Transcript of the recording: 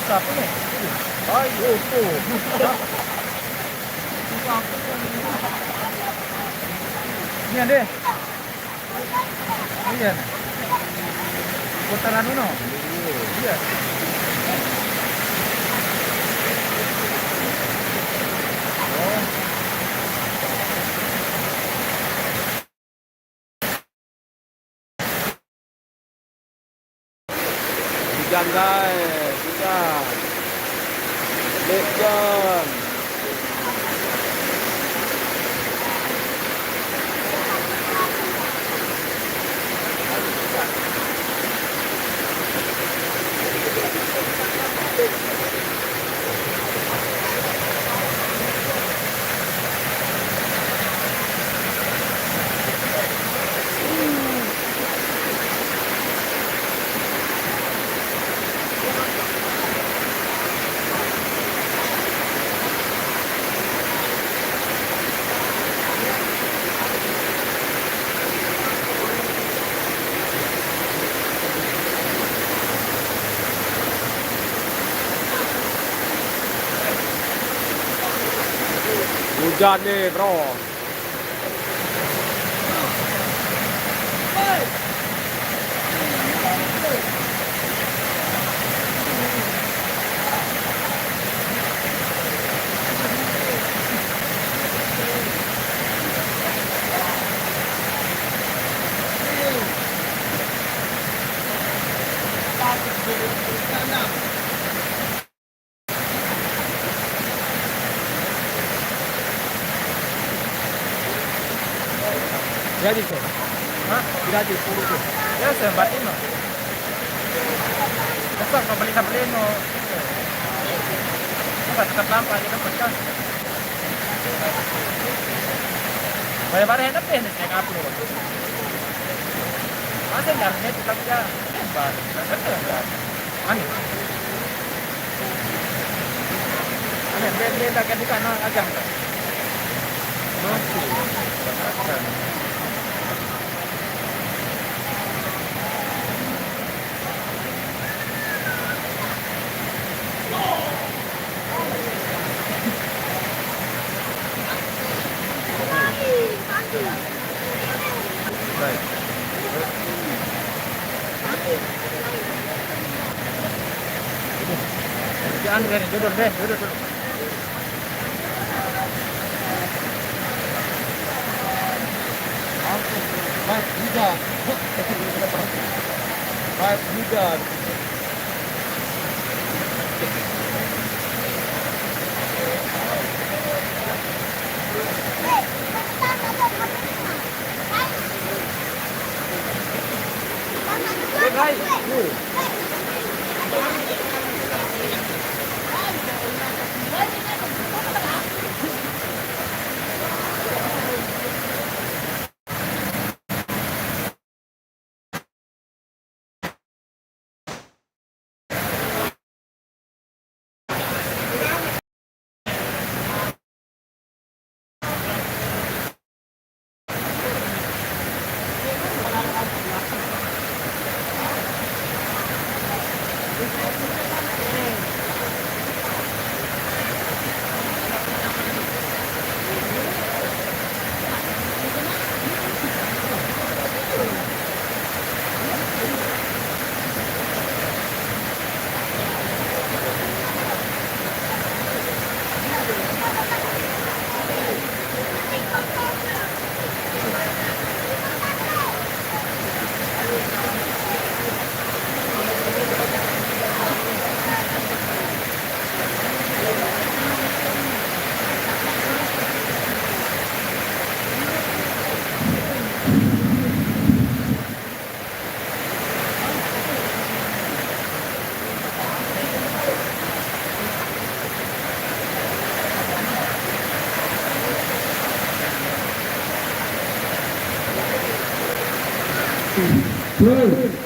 Siapa nih? Ayo tuh. Ini ada. Iya. Putaran uno. Iya. Hujan guys, hujan. Hujan. Hujan nih bro. Jadi sih. Hah? Jadi 10 tuh. Ya sebatin no. Besok kau beli sablen no. Enggak tetap lampa kita pekan. Bayar-bayar enak deh nih kayak upload. Masa internet tetap ya. Bar. Aneh. Aneh, dia tak kan di kanan agak. Masih. Baik. Jangan deh, jodoh deh, jodoh dulu. Baik, hujan. Baik, hujan. Baik, Bro.